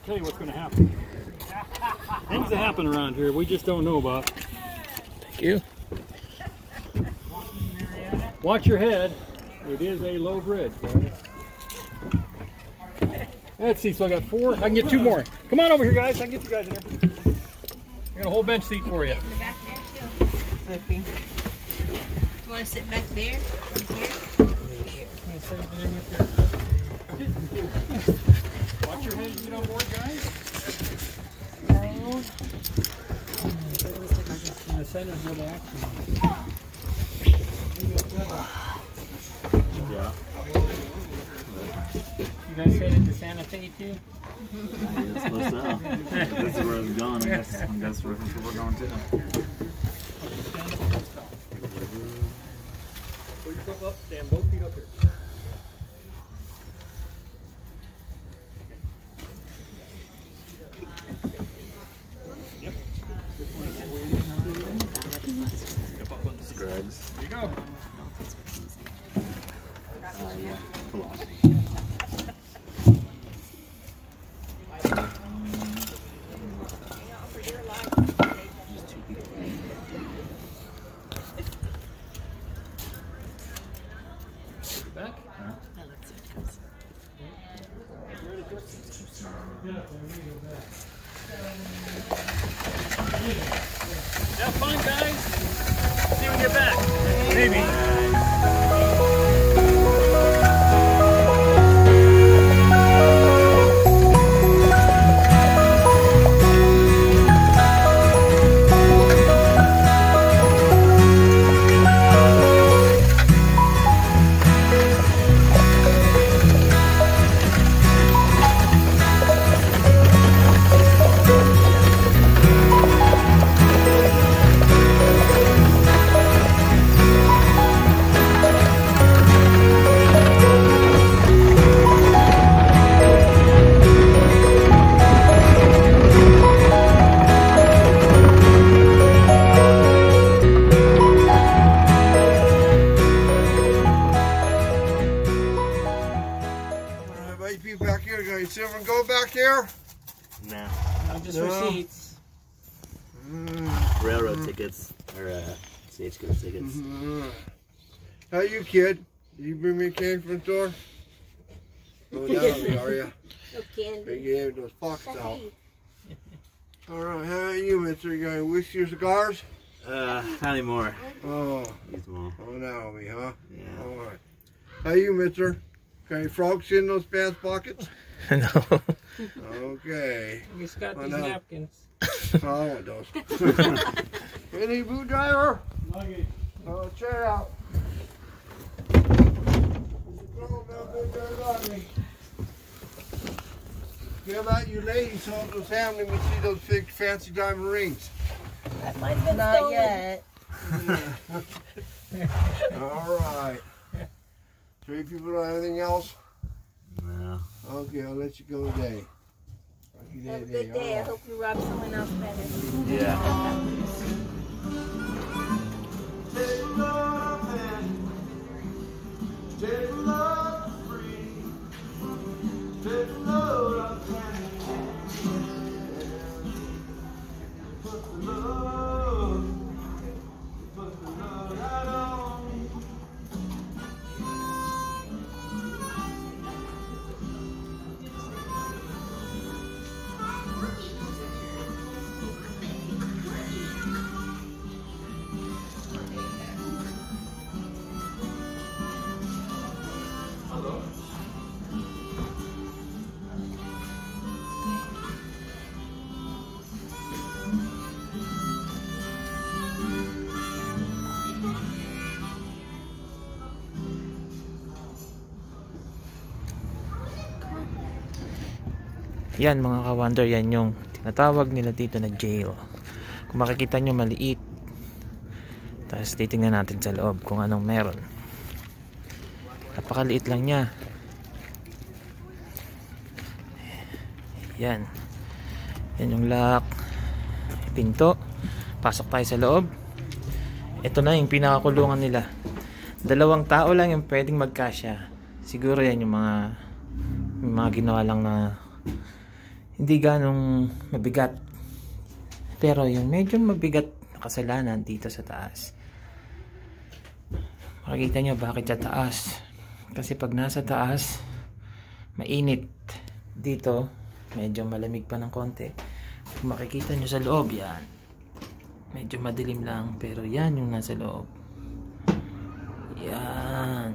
tell you what's going to happen. Things that happen around here we just don't know about. Thank you. Watch your head. It is a low bridge. Let's see, so I got 4. I can get 2 more. Come on over here, guys. I can get you guys in here. I got a whole bench seat for you. In the back there, too. Okay. You want to sit back there? Watch your head as you get on board, guys. In the center is where the action is. Yeah. You guys headed to Santa Fe too? That's supposed to. That's where I was going. I guess that's where we're going to. Pull yourself up, stand both feet up here. Yep. Scruggs. There you go. Yeah. Velocity. Back. Have fun, guys. See you when you get back. Maybe. Back here, guys. See everyone go back there? Nah. No, just receipts. Railroad tickets or stagecoach tickets. How you, kid? Did you bring me a candy from the store? Go down, are you? No candy. Big gave those fox out. All right, how are you, mister? You gonna wish your cigars? Not anymore. Oh, Use them all. oh, now me, huh? Yeah. All right. How you, mister? Got any frogs in those pants pockets? No. Okay. We just got I these know. napkins. I want those. Any boot driver? Oh, check it out. Yeah, about you ladies saw those happening. We see those big fancy diamond rings. Not yet. All right. 3 people don't have anything else? No. Okay, I'll let you go today. Have a good day. I hope you rob someone else better. Yeah. Yan mga ka-wonder, yan yung tinatawag nila dito na jail. Kung makikita nyo maliit. Tapos titingnan natin sa loob kung anong meron. Napakaliit lang niya. Yan. Yan yung lock. Pinto. Pasok tayo sa loob. Ito na yung pinakakulungan nila. 2 tao lang yung pwedeng magkasya. Siguro yan yung mga ginawa lang na hindi ganong mabigat. Pero yung medyo mabigat na kasalanan dito sa taas. Makikita nyo bakit sa taas. Kasi pag nasa taas, mainit. Dito, medyo malamig pa ng konti. Kung makikita nyo sa loob, yan. Medyo madilim lang, pero yan yung nasa loob. Yan.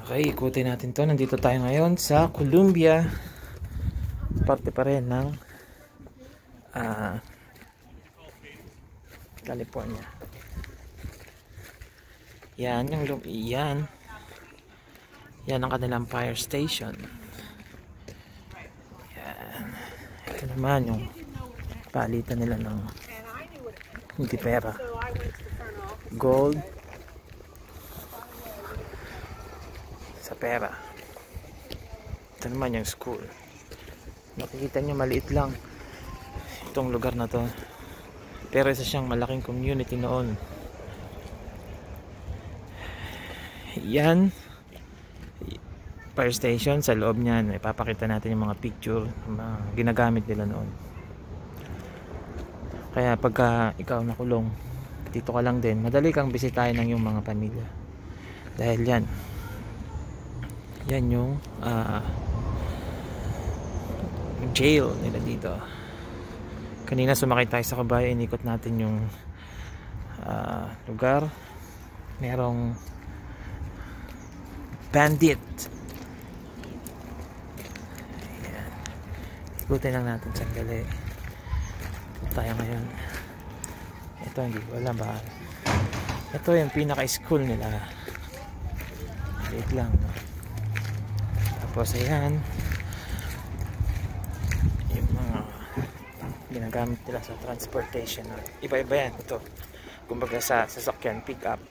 Okay, ikutin natin to. Nandito tayo ngayon sa Columbia. Parte pa rin ng California. Yan yung yan ang kanilang fire station. Yan. Ito naman yung palitan nila ng hindi pera, gold sa pera. Ito naman yung school. Makikita nyo maliit lang itong lugar na to, pero isa siyang malaking community noon. Yan fire station. Sa loob niyan ipapakita natin yung mga picture na ginagamit nila noon. Kaya pagka ikaw nakulong dito ka lang din, madali kang bisitahin ng yung mga pamilya, dahil yan yung jail nila dito. Kanina sumakay tayo sa kabayo, inikot natin yung lugar. Merong bandit. Ayan. Ikutin lang natin sandali. Tayo ngayon. Ito hindi ko alam ba. Ito yung pinaka school nila. Wait lang. Tapos ayan yung mga ginagamit nila sa transportation. Iba-iba yan. Ito kumbaga sa sasakyan, pick up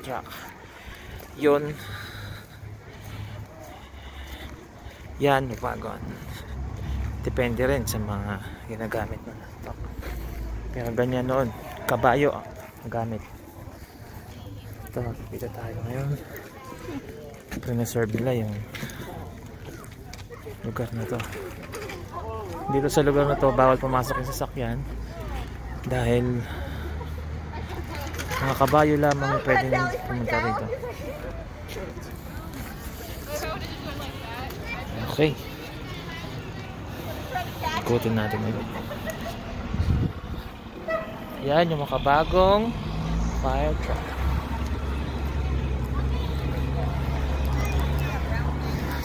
truck. Yun yan, wagon. Depende rin sa mga ginagamit na. Pero ganyan noon, kabayo ang gamit. Ito, dito tayo ngayon. Preserve nila yung lugar na to. Dito sa lugar na to, bawal pumasok yung sasakyan dahil mga kabayo lamang pwede nang pumunta rito. Okay. Ikutin natin ngayon. Yan yung makabagong fire truck.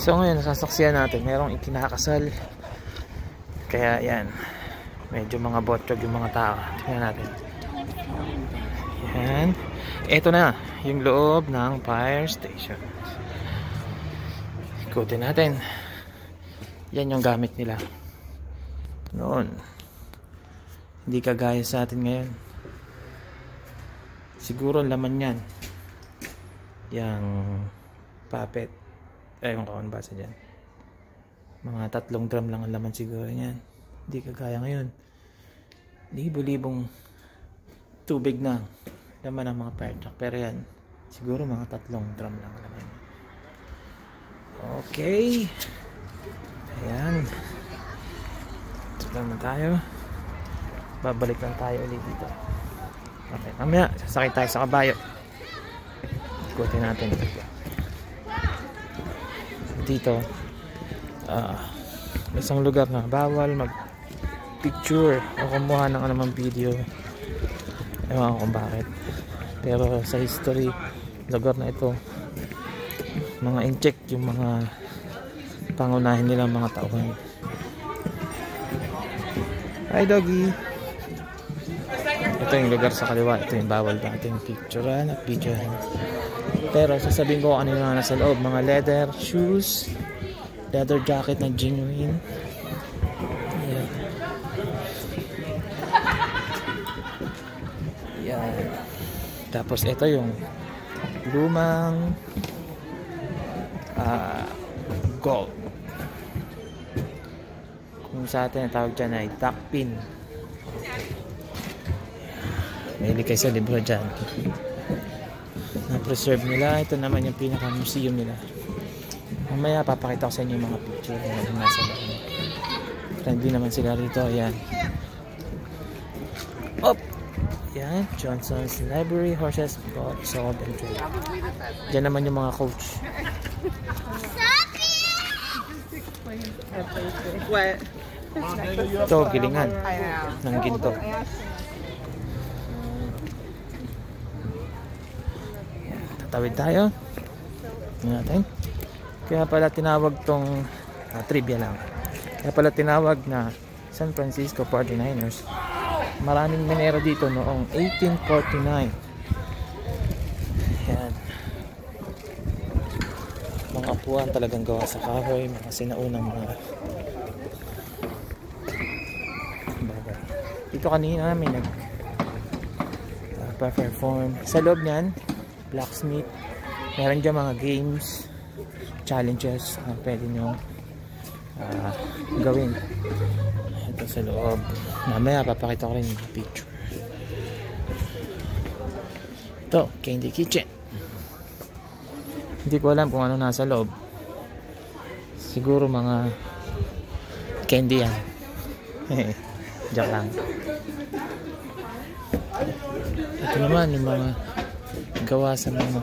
So ngayon nasasaksiyan natin, merong ikinakasal. Kaya yan, medyo mga botog yung mga tao. Tingnan natin. Yan. Ito na yung loob ng fire station. Ikutin natin. Yan yung gamit nila noon. Hindi kagaya sa atin ngayon. Siguro laman yan yung puppet. Ewan ko kung basa dyan. Mga 3 drum lang ang laman siguro yan. Hindi kagaya ngayon. Libo-libong tubig na laman ng mga fire truck. Pero yan, siguro mga 3 drum lang ang laman. Okay. Ayan. Ito naman tayo. Babalik lang tayo ulit dito. Okay, mamaya sasakay tayo sa kabayo. Ikutin natin dito. Isang lugar na bawal mag picture o kumuha ng anumang video. Ewan ko kung bakit, pero sa history lugar na ito, mga incheck yung mga pangunahin nilang mga tauhan. Hi doggy. Ito yung lugar sa kaliwa. Ito yung bawal natin picturean at videohan. Pero sasabihin ko ano yung nasa loob. Mga leather shoes, leather jacket na genuine. Ayan. Ayan. Tapos ito yung lumang gold. Kung sa atin ang tawag dyan ay duck pin. Mahilig kayo sa libro dyan. Na-preserve nila. Ito naman yung pinaka-museum nila. Mamaya papakita ko sa inyo yung mga picture na nasa loob. Friendly naman sila rito. Ayan. Up! Ayan. Johnson's Library, Horses, Bought, Sold, and Trade. Diyan naman yung mga coach. What? Ito, gilingan ng ginto. Tatawid tayo. Natin. Kaya pala tinawag tong trivia lang. Kaya pala tinawag na San Francisco 49ers. Maraming minero dito noong 1849. Yan. Mga upuan talagang gawa sa kahoy, mga sinaunang mga bagay. Dito kanina may perform. Sa loob niyan, blacksmith. Meron dyan mga games, challenges na pwede nyo gawin. Ito sa loob. Mamaya papakita ko rin yung picture. Ito, candy kitchen. Hindi ko alam kung ano nasa loob. Siguro mga candy yan. Joke lang. Ito naman yung mga gawa sa mga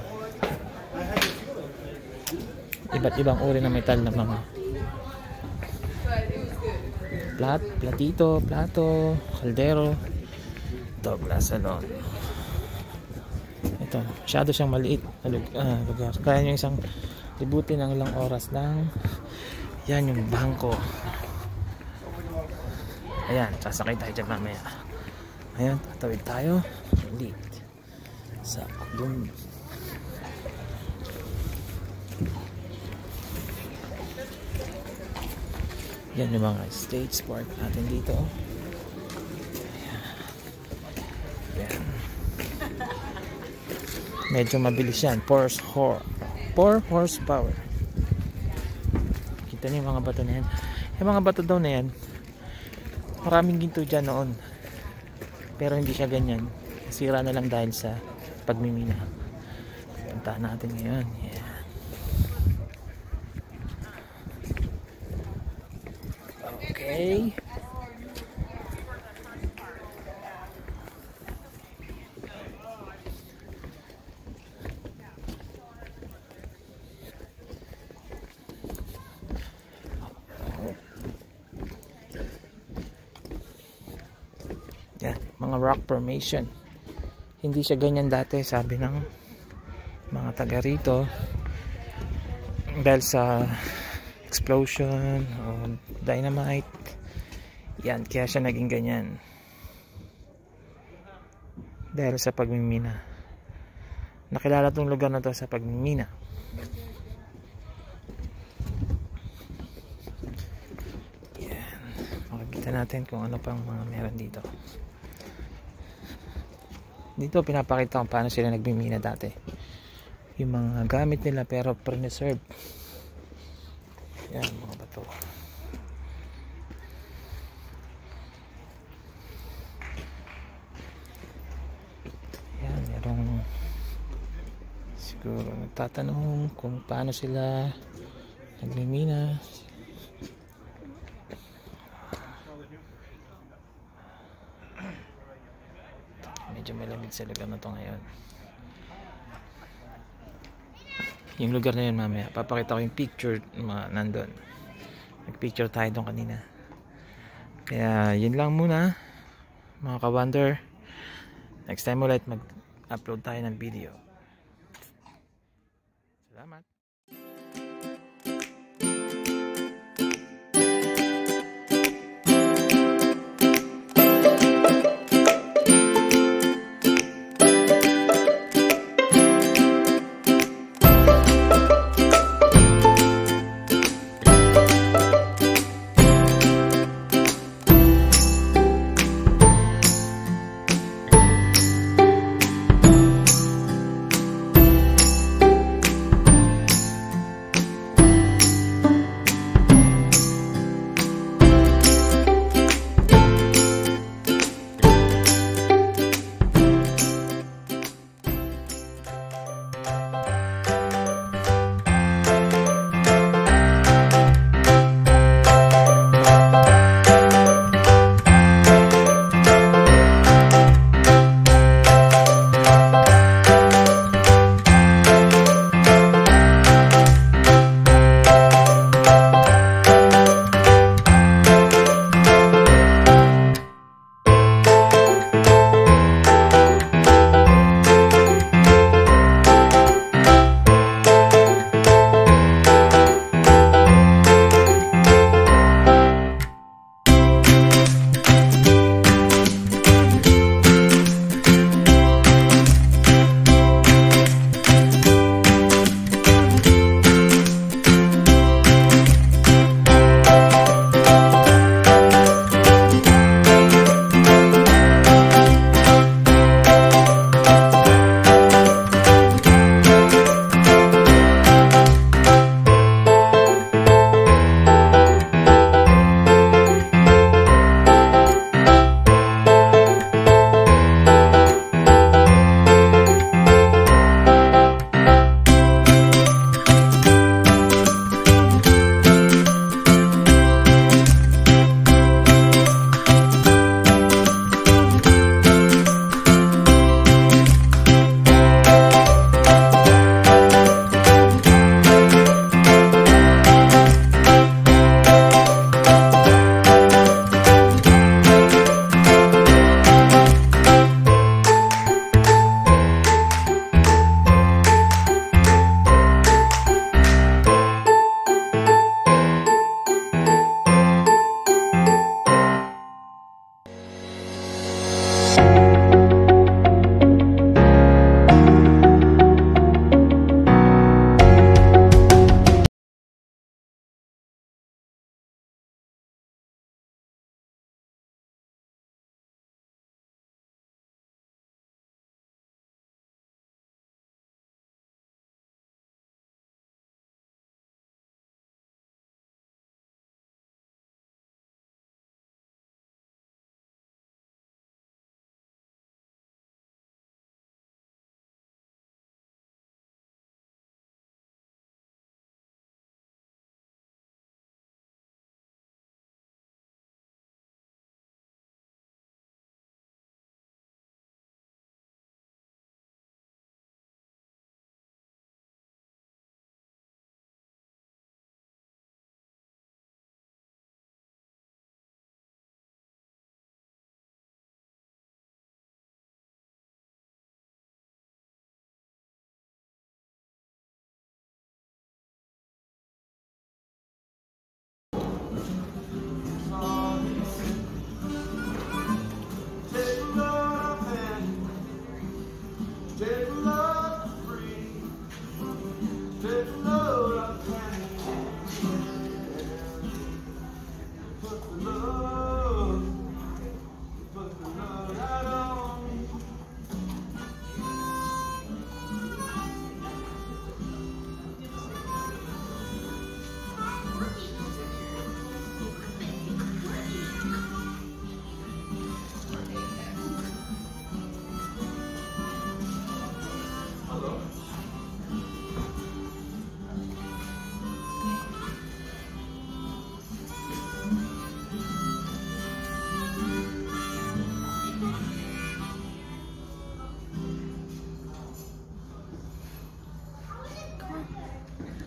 iba't ibang uri ng metal na mga platito, plato, kaldero. Ito, glass salon. Ito, masyado siyang maliit na lugar. Kaya nyo isang libutin ng ilang oras lang. Yan yung bangko. Ayan, sasakay tayo dyan mamaya. Ayan, tatawid tayo. Ulit. Sa doon. Yan yung mga stage sport natin dito. Ayan. Medyo mabilis yan. 4 horsepower. Kita niyo yung mga bato na yan. Yung mga bato daw na yan, maraming ginto dyan noon. Pero hindi siya ganyan. Sira na lang dahil sa pagmimina. Puntahan natin ngayon. Yeah. Okay. Yan, mga rock formation. Hindi siya ganyan dati, sabi ng mga taga rito, dahil sa explosion o dynamite. Yan, kaya siya naging ganyan dahil sa pagmimina. Nakilala tong lugar na to sa pagmimina. Yan, makikita natin kung ano pang mga meron dito. Dito pinapakita kung paano sila nagmimina dati, yung mga gamit nila pero preserve. Yan, mga bato. Yan, merong siguro nagtatanong kung paano sila nagmimina. Medyo malamig sa lugar na to ngayon. Yung lugar na yun mamaya papakita ko yung picture nandun. Nag-picture tayo doon kanina. Kaya yun lang muna mga ka-wonder. Next time ulit mag-upload tayo ng video. Salamat. Bye.